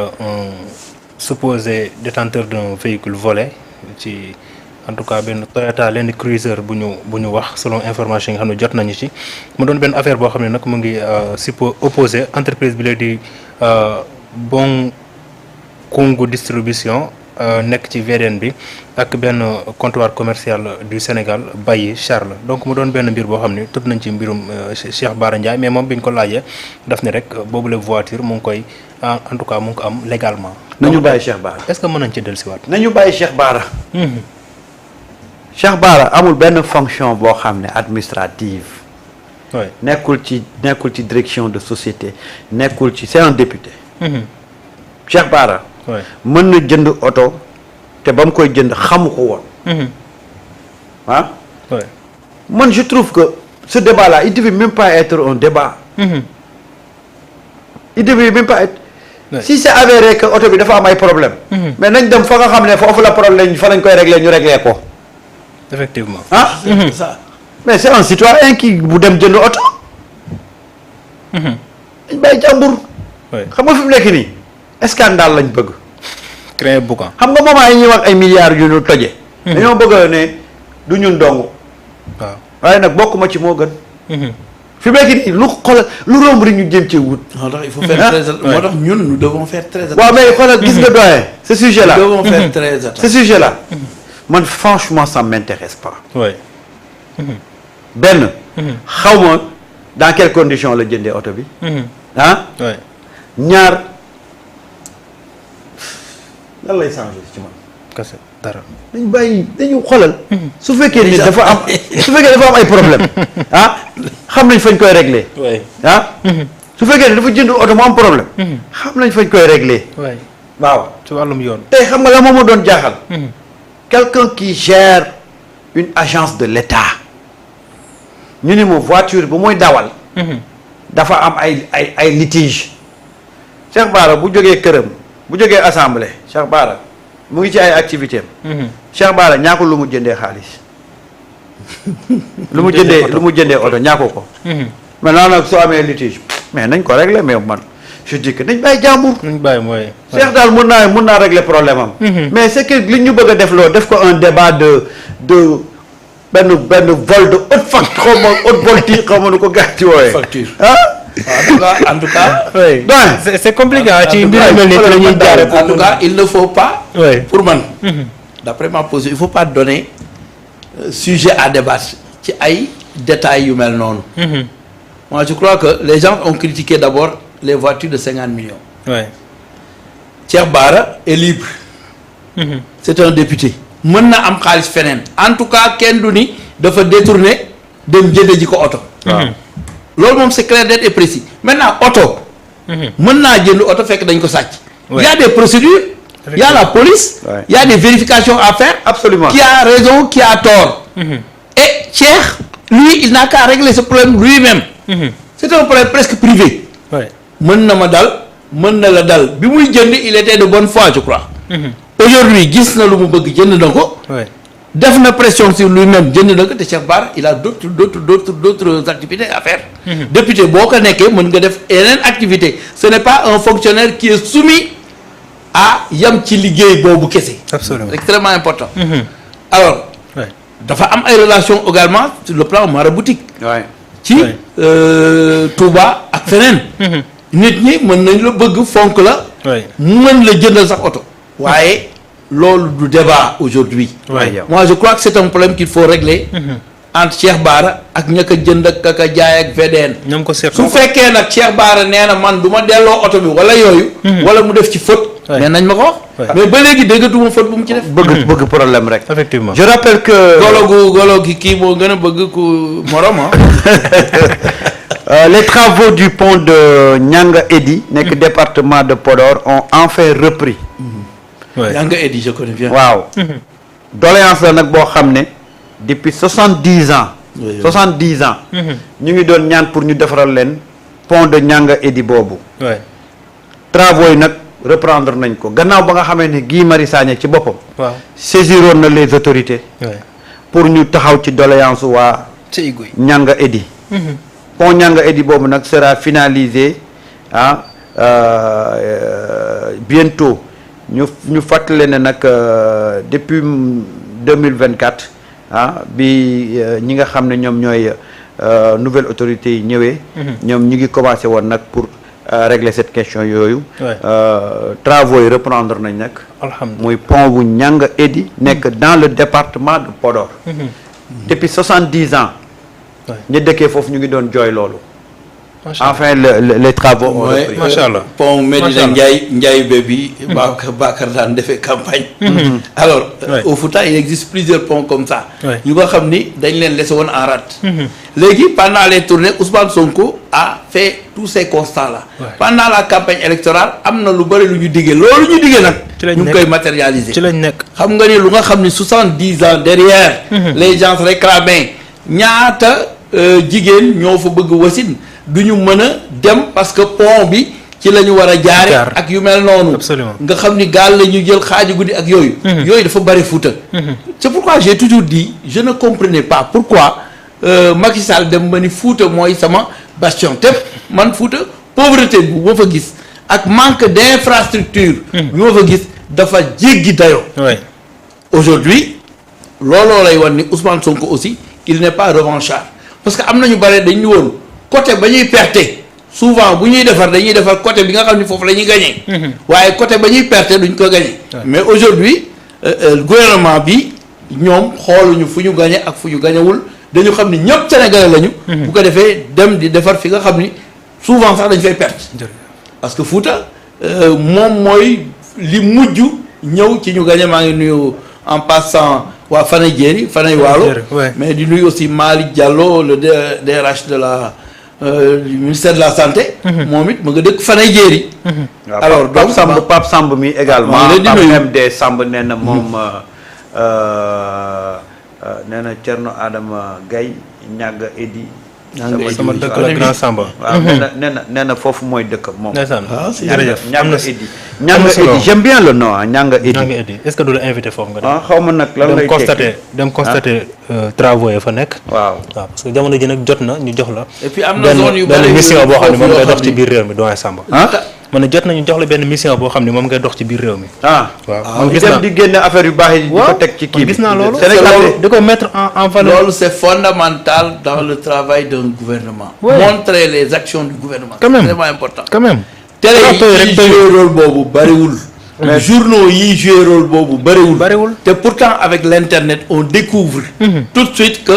un supposé détenteur d'un véhicule volé ci en tout cas benn Toyota Land Cruiser bu ñu wax selon information yi nga xam ne jot nañu ci mu doon benn affaire boo xam ne nag mu ngi opposé entreprise bi la di Bon Kungu distribution nekk ci VDN bi ak benn comptoir commercial du Sénégal Baye Charles donc mu doon benn mbir boo xam ne tudd nañ ci mbirum Cheikh Bara Ndiaye mais moom bi ñu ko laajee daf ne rek boobule voiture mu ngi koy en tout cas mu ngi ko am légalement. nañu bàyyi Cheikh Bara. est-ce que mën nañ ci dellusiwaat. nañu bàyyi Cheikh Bara. Cheikh Bara amul benn fonction boo xam ne administrative. oui nekkul ci direction de société nekkul ci c'est un député. Cheikh Bara. oui mën na jënd oto te ba mu koy jënd xamu ko woon. ah. oui man je trouve que ce débat là il devait même pas être un débat. il devait même pas être. oui si c'est avéré que oto bi dafa am ay problème mais nañ dem fa nga xam ne foofu la problème fa lañ koy régler ñu régler ko. effectivement. ah c'est ça. mais c'est un citoyen qui bu dem jënd oto. dañ bàyyi jàmbur. oui xam nga fi mu nekk nii scandale lañ bëgg. créer boucan. xam nga moment yi ñuy wax ay milliards yu ñu toje. dañoo bëgg ne du ñun dong. waaw. waaye nag bokkuma ci moo gën. fi mu nekk nii lu xoolal lu romb rek ñu jëm ci wut. moo tax il faut faire très attention. moo tax ñun nous devons faire très attention. waaw mais xoolal gis nga doyen. ce sujet là nous devons faire très ce attention. sujet là. man franchement ça m'intéresse pas. oui. benn. xaw ma dans quelles conditions la jëndee oto bi. ah. oui. ñaar lan lay changer ci man. kese dara. dañu bàyyi dañu xoolal. su fekkee ni dafa am ay problème ah xam nañ fañ koy régler. oui. ah. su fekkee ne dafa jënd oto mu am problème. xam nañ fañ koy régler. oui waaw. ci wàllum yoon. tey xam nga la moom ma doon jaaxal. quelqu'un qui gère une agence de l'État ñu ni ma voiture bu muy dawal. dafa am ay litige. Cheikh Bara bu jógee këram bu jógee assemblée Cheikh Bara mu ngi ci ay activité am. Cheikh Bara ñaako lu mu jëndee xaalis. lu mu jëndee oto ñaako ko. maintenant nag soo amee litige mais nañ ko régler mais man je dis que nañ bàyyi jàmbur. nañ bàyyi mooy. Cheikh daal mun naa régler problème am. mais c'est que li ñu bëgg a def loolu def ko un débat de benn vol de haute facture xaw ma haute voltige xaw ma nu ko gàtt ci wooyee. facture. ah. en tout cas. oui donc c'est compliqué ci tout mbir cas, yu mel nii la ñuy jaaree. en tout cas il ne faut pas. oui. pour man. d'après ma position il faut pas donner sujet à débattre ci ay détails yu mel noonu. moi je crois que les gens ont critiqué d'abord les voitures de 50 millions. oui. Cheikh Bara est libre. c'est un député. mën na am xaalis feneen. en tout cas kenn du ni dafa détourner dem jënd ji ko oto. waaw. loolu moom c'est clair net et précis maintenant oto. mën naa jënd oto fekk dañ ko sàcc. Ouais. il y a des procédures. il y a la police. Ouais. il y a des vérifications à faire. absolument. qui a raison qui a tort. et Cheikh lui il n'a qu'à régler ce problème lui-même. c'est un problème presque privé. oui. mën na ma dal mën na la dal bi muy jënd il était de bonne foi je crois. aujourd'hui gis na lu mu bëgg jënd na ko. oui. def na pression sur lui-même jënd na ko te Cheikh Bara il a d'autres activités à faire. député boo ko nekkee mën nga def yeneen activité ce n'est pas un fonctionnaire qui est soumis à yam ci liggéey boobu kese. absolument. c'est extrêmement important. alors oui. dafa am ay relations également sur le plan maraboutique. waay. ci Touba ak feneen. nit ñi mën nañ la bëgg fonk la. oui. mën la jëndal sax oto. waaye loolu du débat aujourd'hui. oui. moi je crois que c'est un problème qu'il faut régler. entre Cheikh Bara ak ña ko jënd ak ka jaay ak VDN. ñoom ko seet. su fekkee nag Cheikh Bara nee na man du ma delloo oto bi wala yooyu. wala mu def ci faute. Ouais. mais nañ ma ko wax. Ouais. mais ba léegi déggatuma faute bu mu ci def. bëgg problème rek. effectivement. je rappelle que. golo gi kii moo gën a bëgg ku morom ah. Les travaux du pont de Nianga Edy nekk département de Podor ont enfin repris. oui. yaa nga Eddy je connais bien. waaw. doléance la nag boo xam ne depuis 70 ans. Oui, oui. 70 ans. ñu ngi doon ñaan pour ñu defaral leen pont de Nianga Edy boobu. oui. travaux yi nag reprendre nañ ko gannaaw ba nga xamee ne Guy Marius Sagna ci boppam. waaw. saisiroon na les autorités. oui. pour ñu taxaw ci doléance waa ci Iguy. Nianga Edy. pont Nianga Edy boobu nag sera finalisé bientôt ñu fàttale ne nag depuis 2024 bi ñi nga xam ne ñoom ñooy nouvelle autorité yi ñëwee. ñoom ñu ngi commencé woon nag pour régler cette question yooyu. Travaux yi reprendre nañ nag. alhamdulilah muy pont bu Nianga Edy nekk dans le département de Podor. depuis 70 ans. ñu dëkkee foofu ñu ngi doon jooy loolu. enfin les travaux ont repris. macha allah pont Medina Ndiaye bi Bakar daan defee campagne. alors au Fouta il existe plusieurs ponts comme ça. ñu nga xam ni dañ leen laissé woon en rade. léegi pendant les tournées Ousmane Sonko a fait tous ces constats là. pendant la campagne électorale am na lu bëri lu ñu diggee loolu ñu diggee nag. ñu ngi koy matérialiser. ci lañ nekk xam nga ni lu nga xam ni 70 ans derrière. les gens réclamaient ñaata jigéen ñoo fa bëgg wasin du ñu mën a dem parce que pont bi ci la ñu war a jaare ak yu mel noonu. absolument nga xam ni gaal la ñu jël xaaju guddi ak yooyu. yooyu dafa bari Fouta. c'est pourquoi j'ai toujours dit je ne comprenais pas pourquoi Macky Sall dem ba ni Fouta mooy sama bastion te man Fouta pauvreté bu ma fa gis ak manque d'infrastructure bi ma fa gis dafa jéggi dayoo. aujourd'hui looloo lay wan ni Ousmane Sonko aussi il n'est pas revanchard parce que am na ñu bare dañ ñu woon. côté ba ñuy perte souvent bu ñuy defar dañuy defar côté bi nga xam ni foofu la ñuy gagné. waaye côté ba ñuy perte duñ ko gagné. mais aujourd'hui gouvernement bi ñoom xooluñu fu ñu gagné ak fu ñu gañewul dañu xam ni ñëpp sénégalais lañu. bu ko defee dem di defar fi nga xam ni souvent sax dañ fay perte. parce que Fouta moom mooy li mujj ñëw ci ñu gagné maa ngi nuyu en passant waa Fanay Jéeri Fanay Waalo mais di nuyu aussi Malick Diallo le DRH de la. Du ministère de la santé. moom it ma nga dëkk Fanay Jéeri. alors donc Pape Samb mi également. Pape MD Samb nee na moom nee na Thierno Adama Gaye Nianga Edy. sama dëkk la Grand Samba. waaw nee na foofu mooy dëkk moom. ndeysaan jërëjëf Nianga Edy. Nianga Edy j'aime bien le nom Nianga Edy. Nianga Edy est-ce que du la invité foofu nga dem. xaw ma nag lan lay dem constater travaux yi fa nekk. waaw parce que jamono ji nag jot na ñu jox la. et puis am na zone yu benn mission boo xam ne moom ngay dox ci biir réew mi doyen Samba. ma ne jot nañu jox la benn mission boo xam ne moom ngay dox ci biir réew mi. waaw man gis naa di génne affaire yu baax yi di ko teg ci kii bi. gis naa loolu Sénégal di ko mettre en valeur. loolu c'est fondamental dans le travail d'un gouvernement. montrer les actions du gouvernement. quand même c'est vraiment important. quand même. télé yi joué rôle boobu bariwul. mais journaux yi joué rôle boobu bariwul. te pourtant avec l'internet on découvre tout de suite que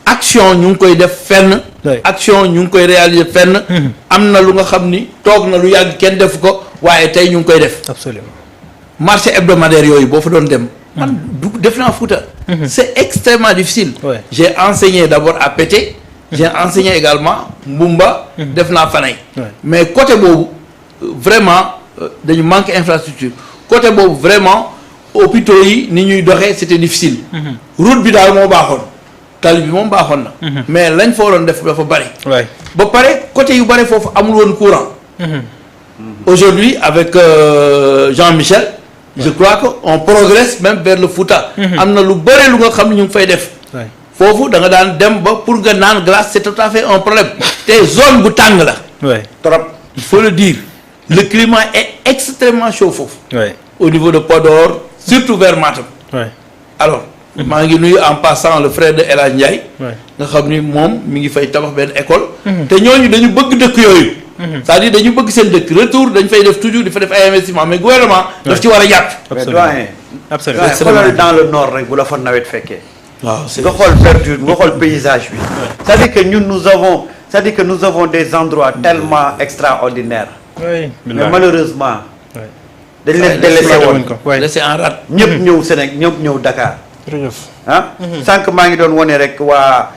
action ñu ngi koy def fenn. action ñu ngi koy réaliser fenn. am na lu nga xam ni toog na lu yàgg kenn def ko waaye tey ñu ngi koy def. absolument. marché hebdomadaire yooyu boo fa doon dem. man du def naa Fouta. c'est extrêmement difficile. j'ai enseigné d'abord à Pété. j'ai enseigné également Mbumba. def naa Fanay. mais côté boobu vraiment dañu manque infrastructure côté boobu vraiment hôpitaux yi ni ñuy doxee c'était difficile. route bi daal moo baaxoon. tali bi moom baaxoon na. mais lañ fa waroon def dafa bari. ba pare côté yu bari foofu amul woon courant. aujourd'hui avec Jean-Michel. je crois que on progresse même vers le Fouta. am na lu bari lu nga xam ne ñu ngi fay def. foofu da nga daan dem ba pour nga naan glace c'est tout à fait un problème. te zone bu tàng la. trop il faut le dire. le climat est extrêmement chaud foofu. au niveau de Podor surtout vers Matam. alors. maa ngi nuyu en passant le frère de El Hadj Ndiaye. nga xam ni moom mi ngi fay tabax benn école. te ñooñu dañu bëgg dëkk yooyu. c'est-à-dire dañu bëgg seen dëkk retour dañ fay def toujours di fa def ay investissement mais gouvernement. daf ci war a jàpp. absolument xoolal dans le nord rek bu la fa nawet fekkee. waaw nga xool verdure nga xool paysage bi. c'est-à-dire que ñun nous avons des endroits tellement extraordinaires. mais malheureusement. dañ leen délaissé woon laissé en rade. ñëpp ñëw Sénégal ñëpp ñëw Dakar. sànq maa ngi doon wane rek waa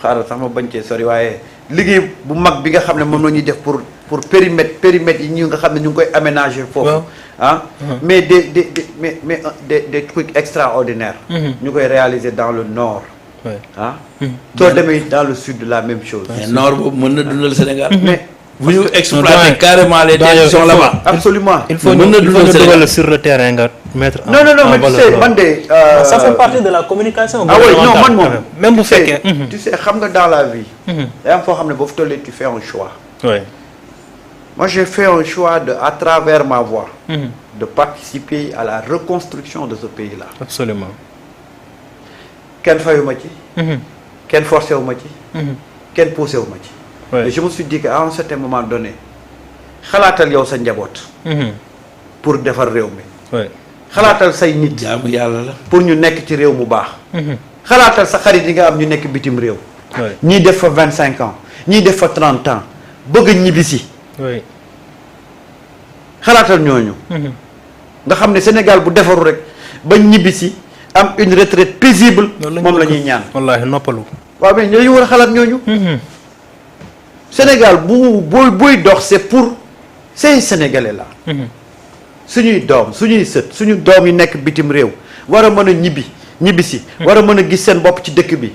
xaaral sax ma bañ cee sori waaye liggéey bu mag bi nga xam ne moom la ñuy def pour périmètre yi ñu nga xam ne ñu ngi koy aménager foofu. mais des trucs extraordinaires. ñu koy réaliser dans le nord. soo demee dans le sud la même chose. mais nord boobu mën na dundal Sénégal. mais bu ñu exploiter carrément les terres qui sont là-bas. absolument il faut ñu dugal sur le terrain nga mettre en non mais tu sais man de ça fait partie de la communication. oui non man moom même bu fekkee tu sais xam nga dans la vie day am foo xam ne boo fa tollee tu fais un choix. Moi, j'ai fait un choix à travers ma voix, de participer à la reconstruction de ce pays-là. Absolument. Kenn fayuma ci. Kenn forcé wu ma ci. Kenn poussé wu ma ci. Ouais. Et je me suis dit qu'à un certain moment donné xalaatal yow sa njaboot. pour defar réew mi. Ouais. xalaatal say nit. jaamu yàlla la. pour ñu nekk ci réew mu baax. xalaatal sa xarit yi nga am ñu nekk bitim réew. Ouais. ñii def fa 25 ans ñii def fa 30 ans bëgg ñibbisi. Ouais. xalaatal ñooñu. nga xam ne Sénégal bu defaru rek ba ñibbisi am une retraite paisible. moom la ñuy ñaan. wallaahi noppalu. waaw mais dañu war a xalaat ñooñu. Sénégal buy dox c'est pour ces Sénégalais là. suñuy doom suñuy sët suñu doom yi nekk bitim réew war a mën a ñibbisi. war a mën a gis seen bopp ci dëkk bi.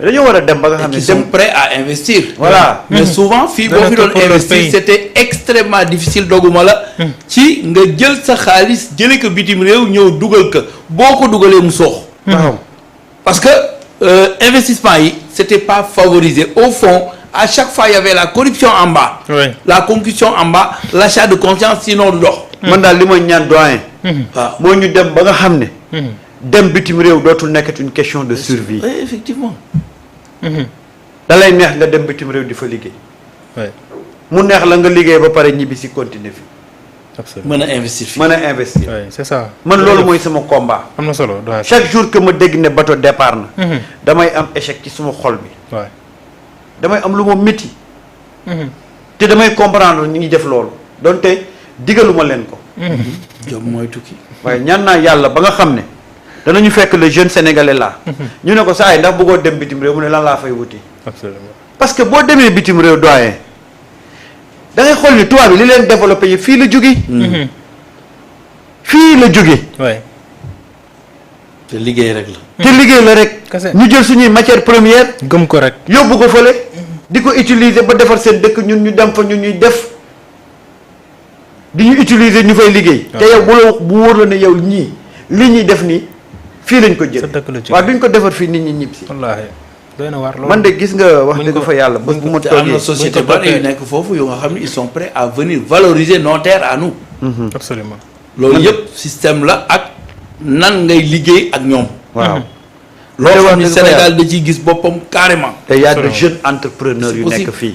dañoo war a dem ba nga xam ne ils sont prêts à investir. voilà mais souvent fii boo fi doon investir c'était extrêmement difficile doguma la. ci nga jël sa xaalis jëlee ko bitim réew ñëw dugal ko boo ko dugalee mu soox. waaw parce que investissement yi c'était pas favorisé au fond à chaque fois il y avait la corruption en bas. Ouais. la concussion en bas l'achat de confiance sinon du dox. man daal li may ñaan doyen. waaw moo ñu dem ba nga xam ne. dem bitim réew dootul nekk une question de survie. oui effectivement. da lay neex nga dem bitim réew di fa liggéey. Ouais. mu neex la nga liggéey ba pare ñibbi si continuer fi. Absolument. mën a investir fii. mën a investir. Ouais, c'est ça. man loolu mooy sama combat. am na solo doyen. chaque jour que ma dégg ne bateau départ na. damay am échec ci suma xol bi. Ouais. damay am lu ma métti. te damay comprendre ñu ngi def loolu donte digaluma leen ko. jom mooy tukki. waaye ñaan naa yàlla ba nga xam ne danañu fekk le jeune sénégalais là. ñu ne ko saa yi ndax bëggoo dem bitim réew mu ne lan laa fay wuti. Absolument. parce que boo demee bitim réew doyen da ngay xool ni tubaab bi li leen développé yi fii la jóge. fii la jóge. Ouais. te liggéey rek la. te liggéey la rek. Kese. ñu jël suñuy matière première gëm ko rek. yóbbu ko fële. di ko utiliser ba defar seen dëkk ñun ñu dem fa ñun ñuy def di ñu utiliser ñu fay liggéey. te yow bu wóor la ne yow ñii li ñuy def nii fii lañ ko jël. sa dëkk la jóge. waaw duñ ko defar fii nit ñi ñib si. wallaahi doy na waar loolu. man de gis nga wax buñ dëgg ko- fa yàlla bés bu ma te am na toogee. société buñ ko bari yu toppee. nekk foofu yoo nga xam ne ils sont prêts à venir valoriser nos terres à nous. Absolument. loolu yëpp système la ak nan ngay liggéey ak ñoom. waaw. loo xam wax ni dëgg fa Sénégal yàlla. da ciy gis boppam carrément. te y a de Absolument. jeunes entrepreneurs C'est yu possible. nekk fii.